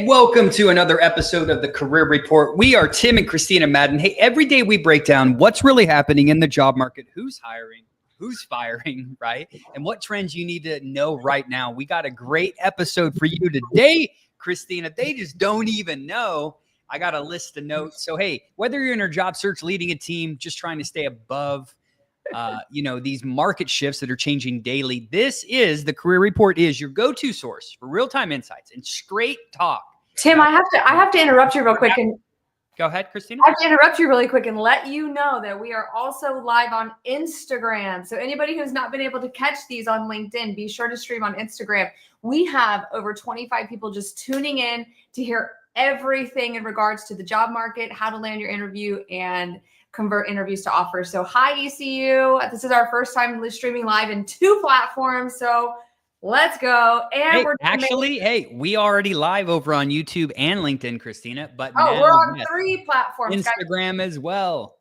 Welcome to another episode of the Career Report. We are Tim and Christina Madden. Hey, every day we break down what's really happening in the job market, who's hiring, who's firing, right? And what trends you need to know right now. We got a great episode for you today, Christina. They just don't even know. I got a list of notes. So, hey, whether you're in a job search, leading a team, just trying to stay above these market shifts that are changing daily. This is the Career Report is your go-to source for real-time insights and straight talk. Tim, I have to interrupt you real quick. And go ahead, Christina. I have to interrupt you really quick and let you know that we are also live on Instagram. So anybody who's not been able to catch these on LinkedIn, be sure to stream on Instagram. We have over 25 people just tuning in to hear everything in regards to the job market, how to land your interview, and convert interviews to offers. So hi, ECU. This is our first time streaming live in 2 platforms. So let's go. And we already live over on YouTube and LinkedIn, Christina. But we're on 3 platforms. Instagram guys. As well.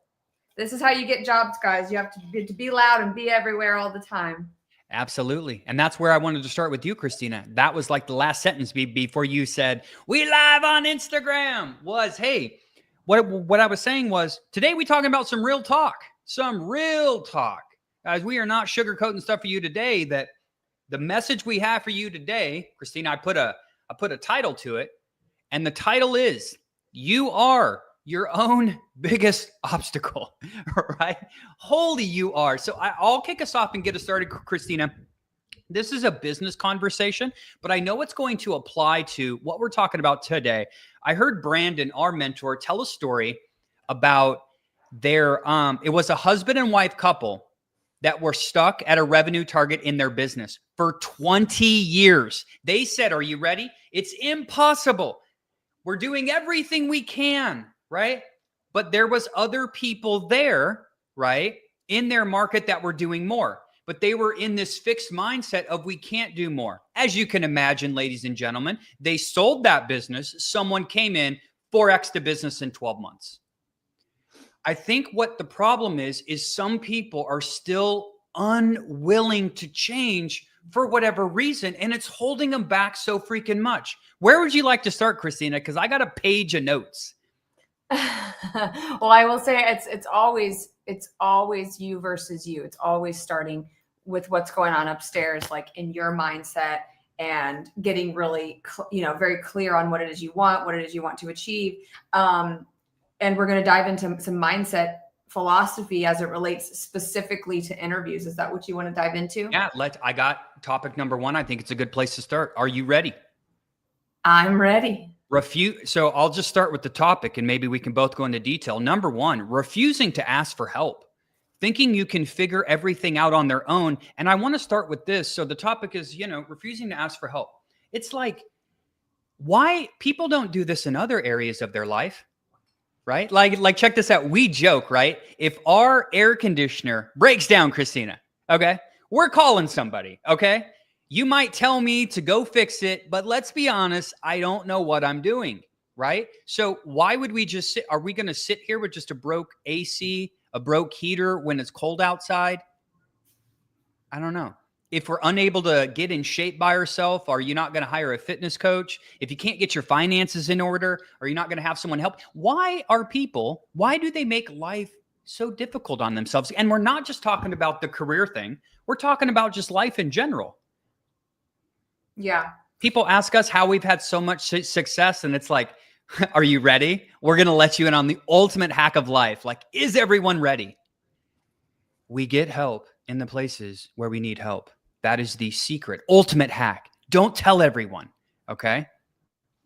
This is how you get jobs, guys. You have to be loud and be everywhere all the time. Absolutely. And that's where I wanted to start with you, Christina. That was like the last sentence before you said, we live on Instagram was, hey, what I was saying was today we talking about some real talk, guys. We are not sugarcoating stuff for you today. That the message we have for you today, Christina, I put a title to it, and the title is "You Are Your Own Biggest Obstacle," right? Holy, you are. So I'll kick us off and get us started, Christina. This is a business conversation, but I know it's going to apply to what we're talking about today. I heard Brandon, our mentor, tell a story about their, it was a husband and wife couple that were stuck at a revenue target in their business for 20 years. They said, are you ready? It's impossible. We're doing everything we can, right? But there was other people there, right, in their market that were doing more. But they were in this fixed mindset of we can't do more. As you can imagine, ladies and gentlemen, they sold that business. Someone came in, 4x the business in 12 months. I think what the problem is some people are still unwilling to change for whatever reason, and it's holding them back so freaking much. Where would you like to start, Christina? Because I got a page of notes. Well, I will say it's always you versus you. It's always starting with what's going on upstairs, like in your mindset, and getting really, very clear on what it is you want, to achieve. And we're going to dive into some mindset philosophy as it relates specifically to interviews. Is that what you want to dive into? Yeah, I got topic number 1. I think it's a good place to start. Are you ready? I'm ready. So I'll just start with the topic and maybe we can both go into detail. Number 1, refusing to ask for help. Thinking you can figure everything out on their own. And I want to start with this. So the topic is, refusing to ask for help. It's like, why people don't do this in other areas of their life, right? Like check this out. We joke, right? If our air conditioner breaks down, Christina, okay, we're calling somebody, okay? You might tell me to go fix it, but let's be honest, I don't know what I'm doing, right? So why would we just sit? Are we going to sit here with just a broke AC, a broke heater when it's cold outside? I don't know. If we're unable to get in shape by ourselves, are you not going to hire a fitness coach? If you can't get your finances in order, are you not going to have someone help? Why do they make life so difficult on themselves? And we're not just talking about the career thing. We're talking about just life in general. Yeah. People ask us how we've had so much success, and it's like, are you ready? We're going to let you in on the ultimate hack of life. Like, is everyone ready? We get help in the places where we need help. That is the secret, ultimate hack. Don't tell everyone, okay?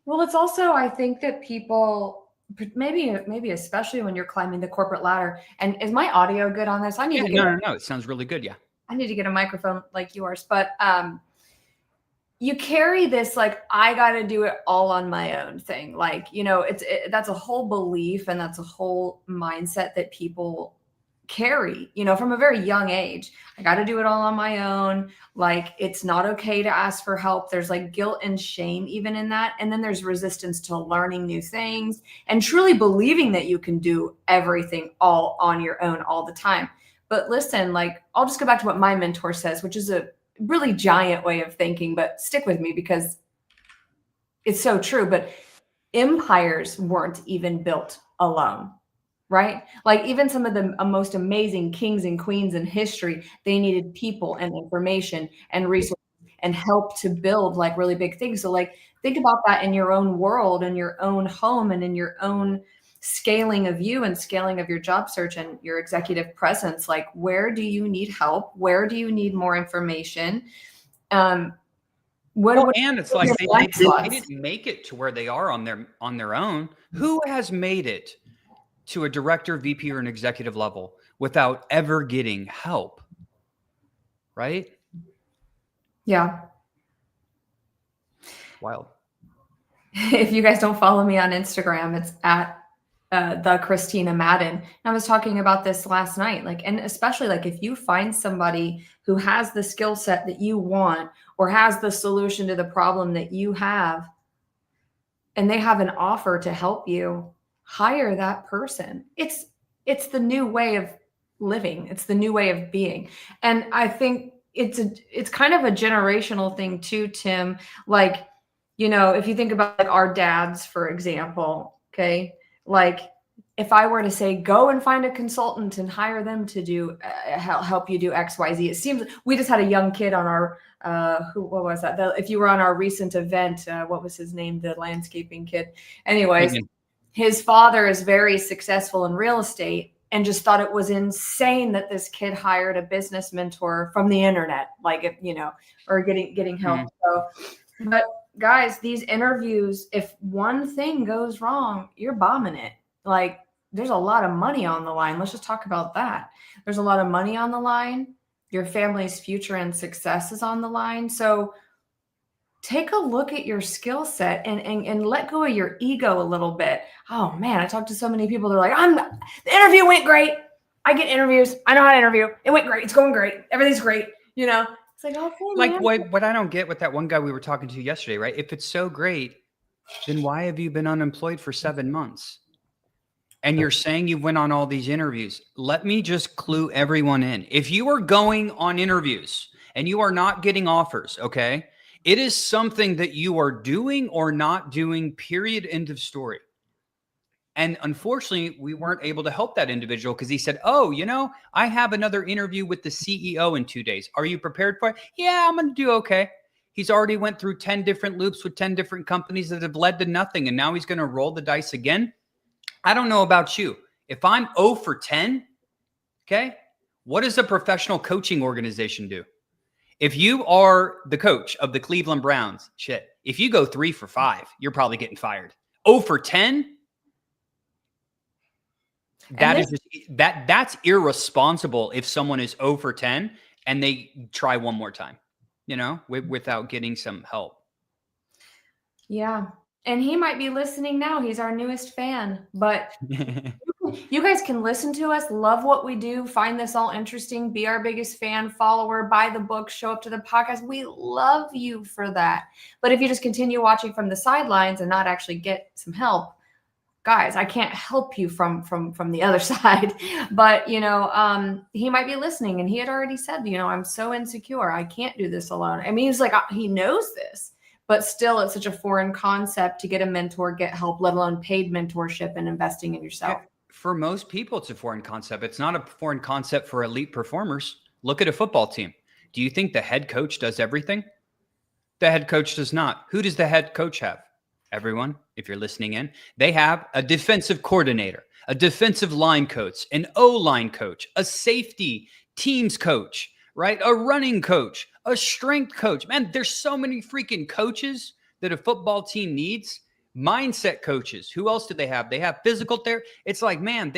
Well, it's also, I think that people, maybe especially when you're climbing the corporate ladder, and is my audio good on this? No. It sounds really good, yeah. I need to get a microphone like yours, but you carry this, like, I got to do it all on my own thing. Like, that's a whole belief, and that's a whole mindset that people carry, from a very young age. I got to do it all on my own. Like, it's not okay to ask for help. There's like guilt and shame even in that. And then there's resistance to learning new things and truly believing that you can do everything all on your own all the time. But listen, like, I'll just go back to what my mentor says, which is a really giant way of thinking, but stick with me because It's so true. But empires weren't even built alone, right? Like even some of the most amazing kings and queens in history, they needed people and information and resources and help to build like really big things. So like think about that in your own world and your own home and in your own scaling of you and scaling of your job search and your executive presence. Like where do you need help? Where do you need more information? Well, What and it's like they didn't make it to where they are on their own. Who has made it to a director, VP, or an executive level without ever getting help? Right? Yeah. Wild. If you guys don't follow me on Instagram, it's at the Christina Madden. And I was talking about this last night, like, and especially like if you find somebody who has the skill set that you want or has the solution to the problem that you have, and they have an offer to help you, hire that person. It's the new way of living. It's the new way of being. And I think it's kind of a generational thing too, Tim. Like, you know, if you think about like our dads, for example, okay, like if I were to say, go and find a consultant and hire them to do help you do XYZ, it seems we just had a young kid on our what was that? If you were on our recent event, what was his name? The landscaping kid. Anyways, his father is very successful in real estate and just thought it was insane that this kid hired a business mentor from the internet, like if, you know, or getting help. So, but guys, these interviews, if one thing goes wrong, you're bombing it. Like there's a lot of money on the line. Let's just talk about that. There's a lot of money on the line. Your family's future and success is on the line. So take a look at your skill set and let go of your ego a little bit. Oh man, I talked to so many people. They're like, the interview went great. I get interviews. I know how to interview. It went great. It's going great. Everything's great. You know, it's like, okay, like what I don't get with that one guy we were talking to yesterday, right? If it's so great, then why have you been unemployed for 7 months? And you're saying you went on all these interviews. Let me just clue everyone in. If you are going on interviews and you are not getting offers, okay, it is something that you are doing or not doing, period, end of story. And unfortunately, we weren't able to help that individual because he said, oh, you know, I have another interview with the CEO in 2 days. Are you prepared for it? Yeah, I'm going to do okay. He's already went through 10 different loops with 10 different companies that have led to nothing. And now he's going to roll the dice again. I don't know about you. If I'm 0 for 10, okay, what does a professional coaching organization do? If you are the coach of the Cleveland Browns, shit, if you go 3 for 5, you're probably getting fired. 0 for 10, that's irresponsible if someone is 0 for 10 and they try one more time, you know, without getting some help. Yeah. And he might be listening now. He's our newest fan, but you guys can listen to us, love what we do, find this all interesting, be our biggest fan, follower, buy the book, show up to the podcast. We love you for that. But if you just continue watching from the sidelines and not actually get some help, guys, I can't help you from the other side. But, you know, he might be listening and he had already said, you know, I'm so insecure. I can't do this alone. I mean, he's like, he knows this. But still, it's such a foreign concept to get a mentor, get help, let alone paid mentorship and investing in yourself. Yeah, for most people, it's a foreign concept. It's not a foreign concept for elite performers. Look at a football team. Do you think the head coach does everything? The head coach does not. Who does the head coach have? Everyone, if you're listening in, they have a defensive coordinator, a defensive line coach, an O-line coach, a safety teams coach, right? A running coach, a strength coach. Man, there's so many freaking coaches that a football team needs. Mindset coaches. Who else do they have? They have physical therapy. It's like, man,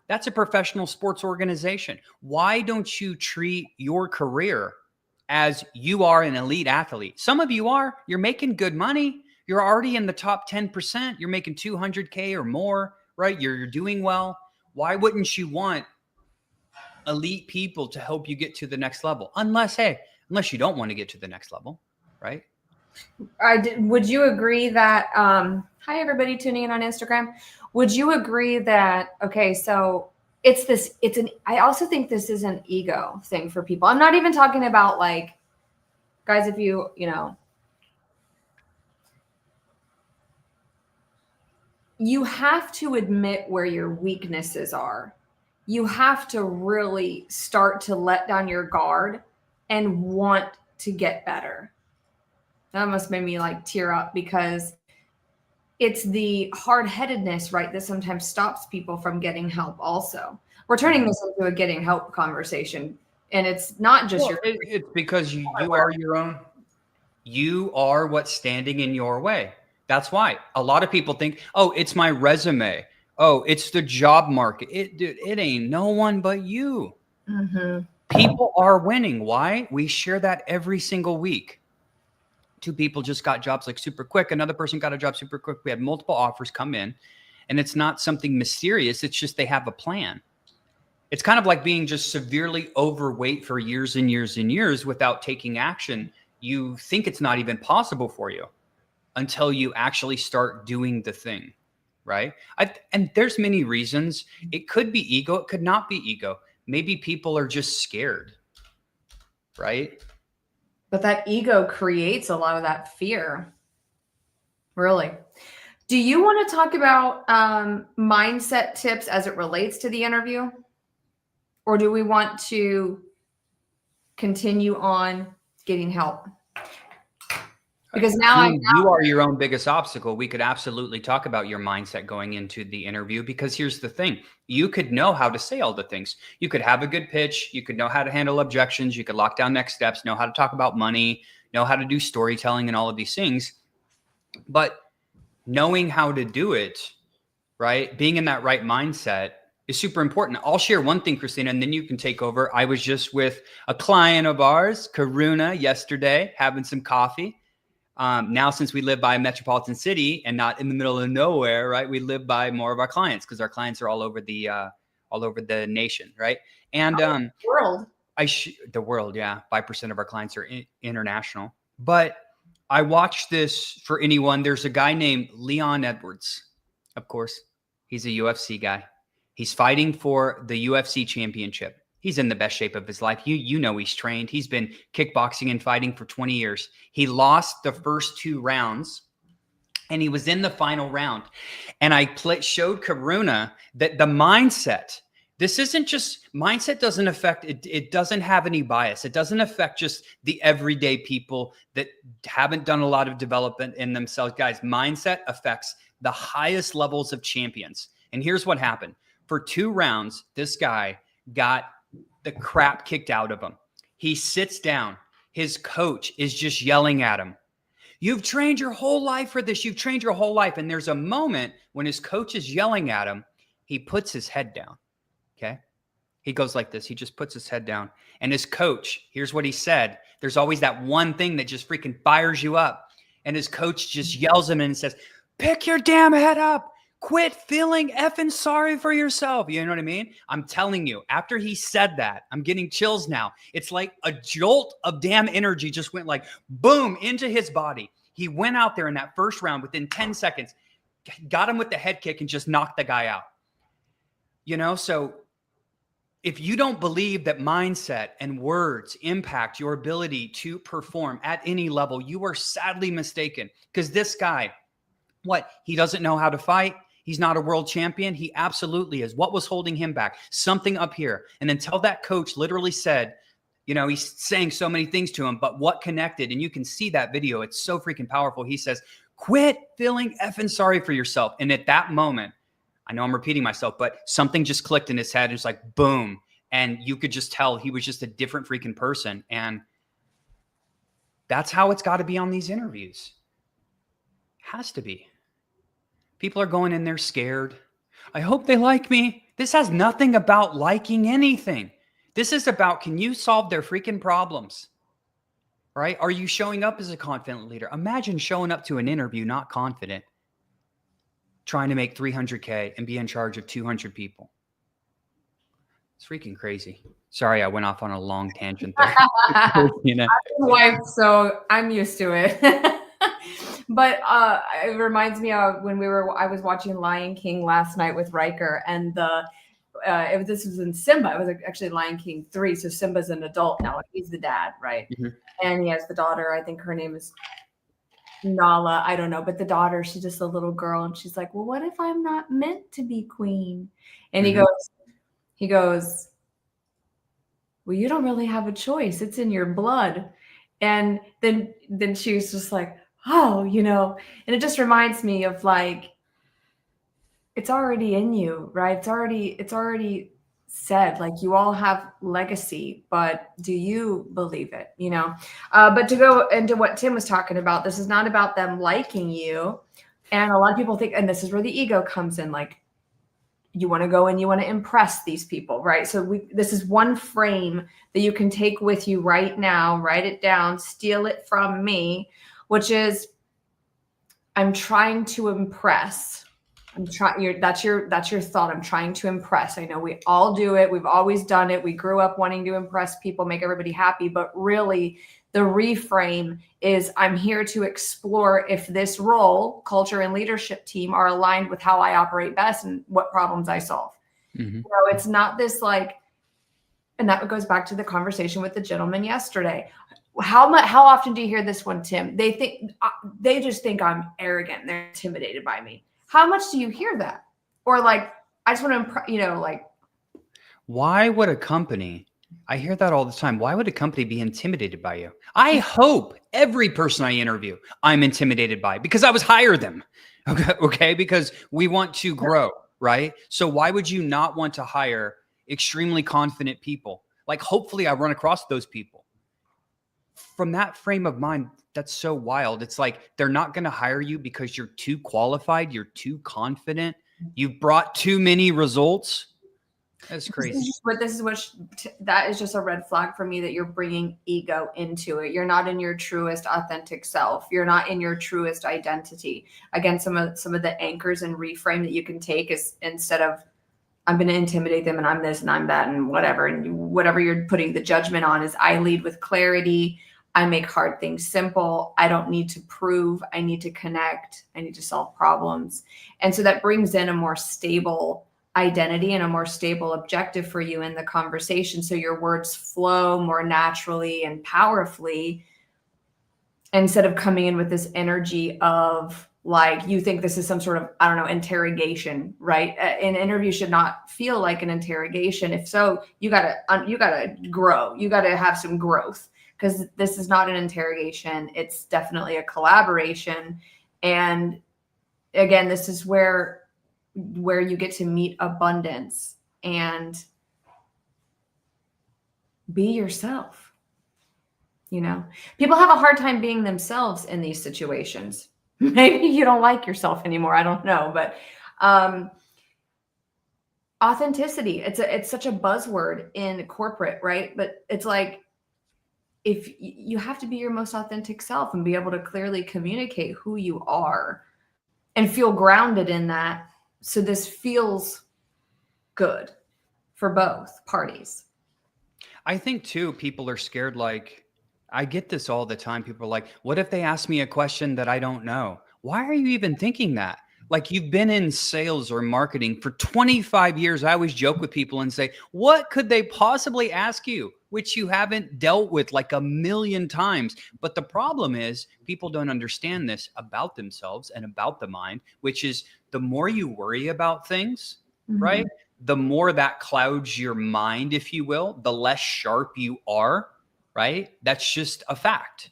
that's a professional sports organization. Why don't you treat your career as you are an elite athlete? Some of you are. You're making good money. You're already in the top 10%. You're making 200K or more, right? You're doing well. Why wouldn't you want elite people to help you get to the next level? Unless you don't want to get to the next level, right? Would you agree that, hi, everybody tuning in on Instagram. Would you agree that, okay, so I also think this is an ego thing for people. I'm not even talking about like, guys, if you know, you have to admit where your weaknesses are. You have to really start to let down your guard and want to get better. That almost made me like tear up, because it's the hard-headedness, right, that sometimes stops people from getting help also. We're turning this into a getting help conversation, and it's not just it's because you are your own. You are what's standing in your way. That's why a lot of people think, oh, it's my resume. Oh, it's the job market. Dude, it ain't no one but you. People are winning. Why? We share that every single week. 2 people just got jobs like super quick. Another person got a job super quick. We had multiple offers come in, and it's not something mysterious. It's just they have a plan. It's kind of like being just severely overweight for years and years and years without taking action. You think it's not even possible for you until you actually start doing the thing, right? And there's many reasons. It could be ego. It could not be ego. Maybe people are just scared, right? But that ego creates a lot of that fear. Really. Do you want to talk about mindset tips as it relates to the interview? Or do we want to continue on getting help? Because now you are your own biggest obstacle. We could absolutely talk about your mindset going into the interview, because here's the thing. You could know how to say all the things. You could have a good pitch. You could know how to handle objections. You could lock down next steps, know how to talk about money, know how to do storytelling and all of these things. But knowing how to do it, right? Being in that right mindset is super important. I'll share one thing, Christina, and then you can take over. I was just with a client of ours, Karuna, yesterday, having some coffee. Now, since we live by a metropolitan city and not in the middle of nowhere, right? We live by more of our clients, because our clients are all over the nation, right? And world. The world, yeah. 5% of our clients are international. But I watched this for anyone. There's a guy named Leon Edwards, of course. He's a UFC guy. He's fighting for the UFC championship. He's in the best shape of his life. You know he's trained. He's been kickboxing and fighting for 20 years. He lost the first 2 rounds, and he was in the final round. And I showed Karuna that the mindset, this isn't just, mindset doesn't affect, it doesn't have any bias. It doesn't affect just the everyday people that haven't done a lot of development in themselves. Guys, mindset affects the highest levels of champions. And here's what happened. For 2 rounds, this guy got the crap kicked out of him. He sits down. His coach is just yelling at him. You've trained your whole life for this. You've trained your whole life. And there's a moment when his coach is yelling at him. He puts his head down. Okay. He goes like this. He just puts his head down. And his coach, here's what he said. There's always that one thing that just freaking fires you up. And his coach just yells at him and says, pick your damn head up. Quit feeling effing sorry for yourself. You know what I mean? I'm telling you, after he said that, I'm getting chills now. It's like a jolt of damn energy just went like boom into his body. He went out there in that first round within 10 seconds, got him with the head kick and just knocked the guy out. You know, so if you don't believe that mindset and words impact your ability to perform at any level, you are sadly mistaken. Because this guy, he doesn't know how to fight. He's not a world champion. He absolutely is. What was holding him back? Something up here. And until that coach literally said, you know, he's saying so many things to him, but what connected? And you can see that video. It's so freaking powerful. He says, quit feeling effing sorry for yourself. And at that moment, I know I'm repeating myself, but something just clicked in his head. It was like, boom. And you could just tell he was just a different freaking person. And that's how it's got to be on these interviews. Has to be. People are going in there scared. I hope they like me. This has nothing about liking anything. This is about, can you solve their freaking problems? Right? Are you showing up as a confident leader? Imagine showing up to an interview not confident, trying to make 300K and be in charge of 200 people. It's freaking crazy. Sorry, I went off on a long tangent there. You know? I'm wife, so I'm used to it. But it reminds me of when I was watching Lion King last night with Riker, and this was in Simba. It was actually Lion King 3. So Simba's an adult now. He's the dad, right? Mm-hmm. And he has the daughter. I think her name is Nala, I don't know, but the daughter, she's just a little girl, and she's like, well, what if I'm not meant to be queen? And Mhm. he goes, well, you don't really have a choice. It's in your blood. And then she was just like, oh, and it just reminds me of like, it's already in you, right? It's already said, like, you all have legacy, but do you believe it? But to go into what Tim was talking about, this is not about them liking you. And a lot of people think, and this is where the ego comes in, like, you want to go and you want to impress these people, right? So this is one frame that you can take with you right now, write it down, steal it from me, which is, I'm trying to impress. That's your thought. I'm trying to impress. I know we all do it. We've always done it. We grew up wanting to impress people, make everybody happy, but really the reframe is, I'm here to explore if this role, culture, and leadership team are aligned with how I operate best and what problems I solve. Mhm. It's not this like, and that goes back to the conversation with the gentleman yesterday. How often do you hear this one, Tim? They just think I'm arrogant. They're intimidated by me. How much do you hear that? Or like, I just want to impress, like, Why would a company, I hear that all the time. Why would a company be intimidated by you? I hope every person I interview, I'm intimidated by because I was hired them. Okay. Because we want to grow, right? So why would you not want to hire extremely confident people? Like, hopefully I run across those people. From that frame of mind, that's so wild. It's like they're not going to hire you because you're too qualified, you're too confident, you've brought too many results. That's crazy. that is just a red flag for me, that you're bringing ego into it. You're not in your truest authentic self. You're not in your truest identity. Again, some of the anchors and reframe that you can take is, instead of, I'm going to intimidate them and I'm this and I'm that and whatever you're putting the judgment on, is, I lead with clarity. I make hard things simple. I don't need to prove. I need to connect. I need to solve problems. And so that brings in a more stable identity and a more stable objective for you in the conversation. So your words flow more naturally and powerfully, instead of coming in with this energy of, like, you think this is some sort of, I don't know, interrogation, right? An interview should not feel like an interrogation. If so, you gotta grow. You gotta have some growth, because this is not an interrogation. It's definitely a collaboration. And again, this is where you get to meet abundance and be yourself. People have a hard time being themselves in these situations. Maybe you don't like yourself anymore. I don't know, but authenticity, it's such a buzzword in corporate, right? But it's like, if you have to be your most authentic self and be able to clearly communicate who you are and feel grounded in that. So this feels good for both parties. I think too, people are scared. Like, I get this all the time. People are like, what if they ask me a question that I don't know? Why are you even thinking that? Like, you've been in sales or marketing for 25 years. I always joke with people and say, what could they possibly ask you, which you haven't dealt with like a million times? But the problem is, people don't understand this about themselves and about the mind, which is, the more you worry about things, right? The more that clouds your mind, if you will, the less sharp you are, right? That's just a fact.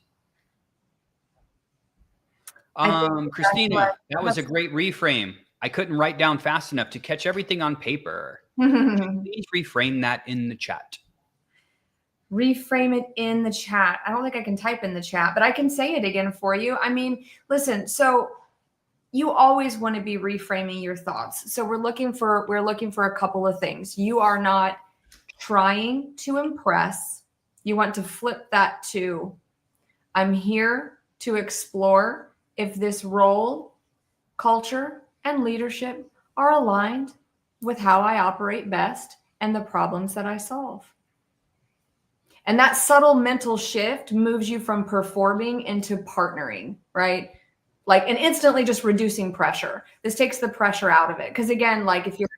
I think Christina, that was a great reframe. I couldn't write down fast enough to catch everything on paper. Please reframe that in the chat. Reframe it in the chat. I don't think I can type in the chat, but I can say it again for you. I mean, listen, so you always want to be reframing your thoughts. So we're looking for a couple of things. You are not trying to impress. You want to flip that to, I'm here to explore if this role, culture, and leadership are aligned with how I operate best and the problems that I solve. And that subtle mental shift moves you from performing into partnering, right? And instantly just reducing pressure. This takes the pressure out of it. Because again, like, if you're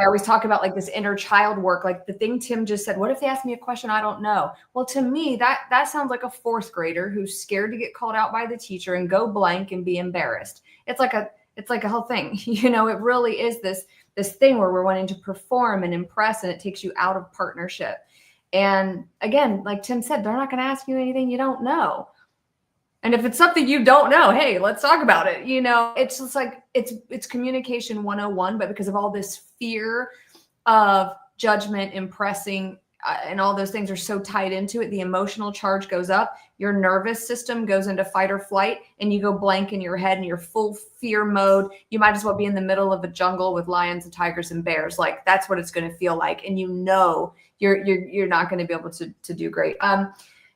I always talk about like this inner child work, like the thing Tim just said, what if they ask me a question I don't know? Well, to me, that sounds like a fourth grader who's scared to get called out by the teacher and go blank and be embarrassed. It's like a whole thing. You know, it really is this thing where we're wanting to perform and impress, and it takes you out of partnership. And again, like Tim said, they're not going to ask you anything you don't know. And if it's something you don't know, hey, let's talk about it. You know, it's just like, it's communication 101, but because of all this fear of judgment, impressing, and all those things are so tied into it, the emotional charge goes up, your nervous system goes into fight or flight, and you go blank in your head and you're full fear mode. You might as well be in the middle of a jungle with lions and tigers and bears. Like, that's what it's going to feel like. And you know, you're not going to be able to do great.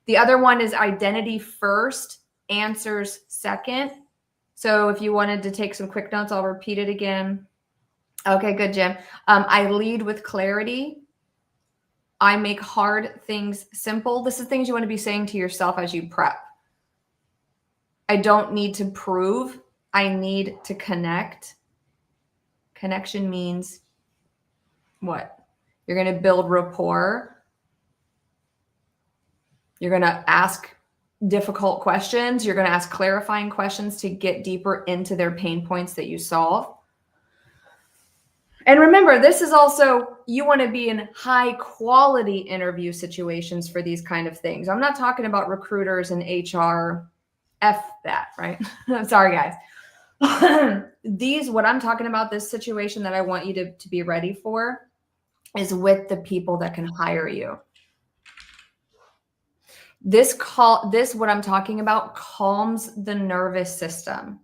The other one is identity first, answers second. So if you wanted to take some quick notes, I'll repeat it again. Okay, good, Jim. I lead with clarity. I make hard things simple. This is things you want to be saying to yourself as you prep. I don't need to prove. I need to connect. Connection means what? You're going to build rapport. You're going to ask difficult questions. You're going to ask clarifying questions to get deeper into their pain points that you solve. And remember, this is also, you want to be in high quality interview situations for these kind of things. I'm not talking about recruiters and HR. F that, right? I'm sorry, guys. What I'm talking about, this situation that I want you to be ready for, is with the people that can hire you. What I'm talking about calms the nervous system.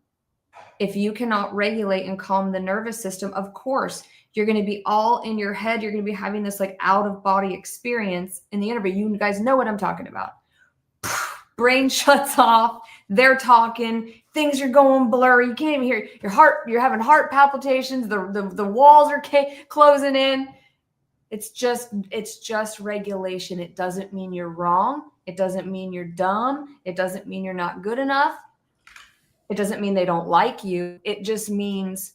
If you cannot regulate and calm the nervous system, of course, you're going to be all in your head. You're going to be having this like out of body experience in the interview. You guys know what I'm talking about. Brain shuts off. They're talking. Things are going blurry. You can't even hear your heart. You're having heart palpitations. The walls are closing in. It's just regulation. It doesn't mean you're wrong. It doesn't mean you're dumb. It doesn't mean you're not good enough. It doesn't mean they don't like you. It just means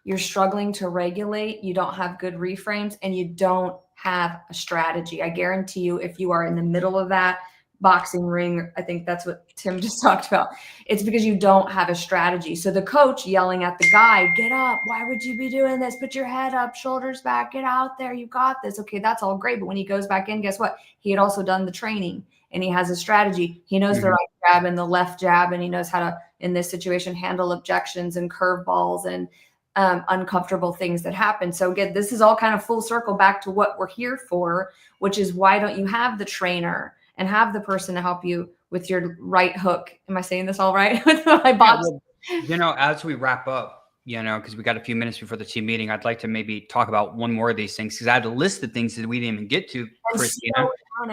you're struggling to regulate. You don't have good reframes, and you don't have a strategy. I guarantee you, if you are in the middle of that boxing ring, I think that's what Tim just talked about, it's because you don't have a strategy. So the coach yelling at the guy, get up. Why would you be doing this? Put your head up, shoulders back, get out there. You got this. Okay, that's all great. But when he goes back in, guess what? He had also done the training. And he has a strategy. He knows the right jab and the left jab, and he knows how to, in this situation, handle objections and curveballs and uncomfortable things that happen. So again, this is all kind of full circle back to what we're here for, which is why don't you have the trainer and have the person to help you with your right hook? Am I saying this all right? With my box. Yeah, well, you know, as we wrap up, you know, because we got a few minutes before the team meeting, I'd like to maybe talk about one more of these things, because I had a list of things that we didn't even get to, Christina.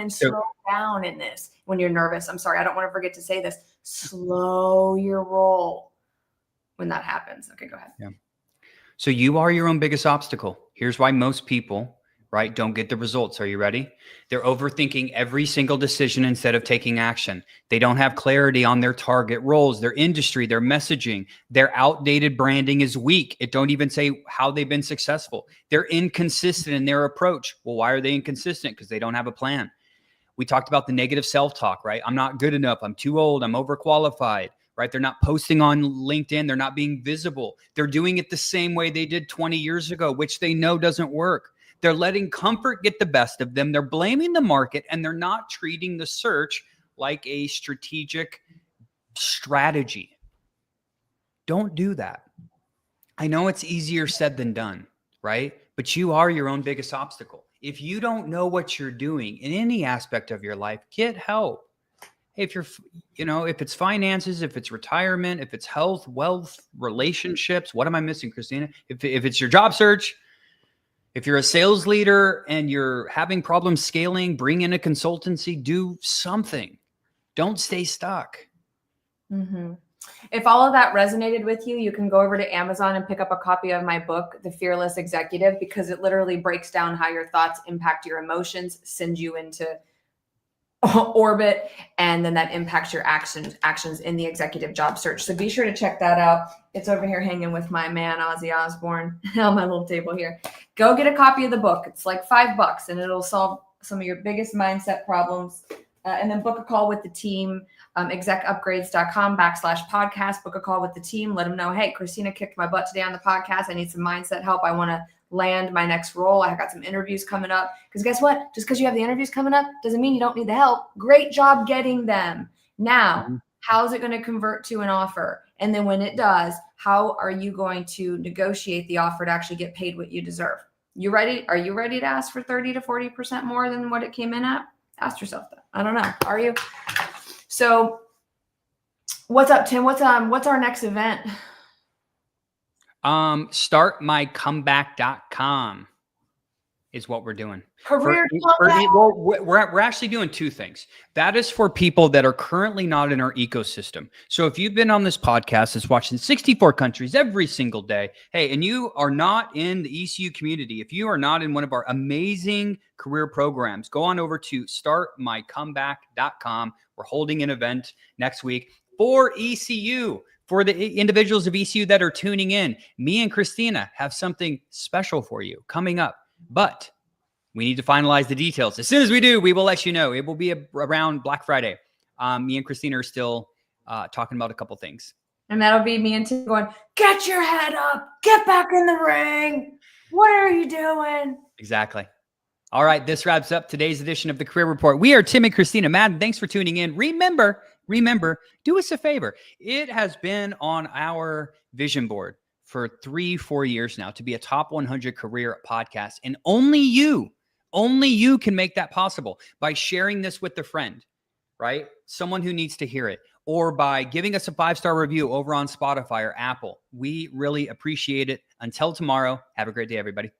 Slow down in this when you're nervous. I'm sorry, I don't want to forget to say this. Slow your roll when that happens. Okay, go ahead. Yeah. So you are your own biggest obstacle. Here's why most people, right, don't get the results. Are you ready? They're overthinking every single decision instead of taking action. They don't have clarity on their target roles, their industry, their messaging. Their outdated branding is weak. It don't even say how they've been successful. They're inconsistent in their approach. Well, why are they inconsistent? Because they don't have a plan. We talked about the negative self-talk, right? I'm not good enough. I'm too old. I'm overqualified, right? They're not posting on LinkedIn. They're not being visible. They're doing it the same way they did 20 years ago, which they know doesn't work. They're letting comfort get the best of them. They're blaming the market, and they're not treating the search like a strategic strategy. Don't do that. I know it's easier said than done, right? But you are your own biggest obstacle. If you don't know what you're doing in any aspect of your life, get help. If you're, you know, if it's finances, if it's retirement, if it's health, wealth, relationships, what am I missing, Christina? If it's your job search, if you're a sales leader and you're having problems scaling, bring in a consultancy, do something. Don't stay stuck. Mm-hmm. If all of that resonated with you, you can go over to Amazon and pick up a copy of my book, The Fearless Executive, because it literally breaks down how your thoughts impact your emotions, send you into orbit, and then that impacts your actions in the executive job search. So be sure to check that out. It's over here hanging with my man Ozzy Osbourne on my little table here. Go get a copy of the book. It's like $5 and it'll solve some of your biggest mindset problems. And then book a call with the team, execupgrades.com/podcast. Book a call with the team. Let them know, hey, Christina kicked my butt today on the podcast. I need some mindset help. I want to land my next role. I got some interviews coming up. Because guess what? Just because you have the interviews coming up doesn't mean you don't need the help. Great job getting them. Now, how is it going to convert to an offer? And then when it does, how are you going to negotiate the offer to actually get paid what you deserve? You ready? Are you ready to ask for 30 to 40% more than what it came in at? Ask yourself that. I don't know. Are you? So what's up, Tim? What's our next event? Startmycomeback.com is what we're doing. Career Well, we're actually doing two things. That is for people that are currently not in our ecosystem. So if you've been on this podcast that's watched in 64 countries every single day, hey, and you are not in the ECU community, if you are not in one of our amazing career programs, go on over to startmycomeback.com. We're holding an event next week for ECU. For the individuals of ECU that are tuning in, me and Christina have something special for you coming up, but we need to finalize the details. As soon as we do, we will let you know. It will be around Black Friday. Me and Christina are still talking about a couple things. And that'll be me and Tim going, get your head up, get back in the ring. What are you doing? Exactly. All right, this wraps up today's edition of the Career Report. We are Tim and Christina Madden. Thanks for tuning in. Remember, do us a favor. It has been on our vision board for 3-4 years now to be a top 100 career podcast. And only you can make that possible by sharing this with a friend, right? Someone who needs to hear it, or by giving us a 5-star review over on Spotify or Apple. We really appreciate it. Until tomorrow, have a great day, everybody.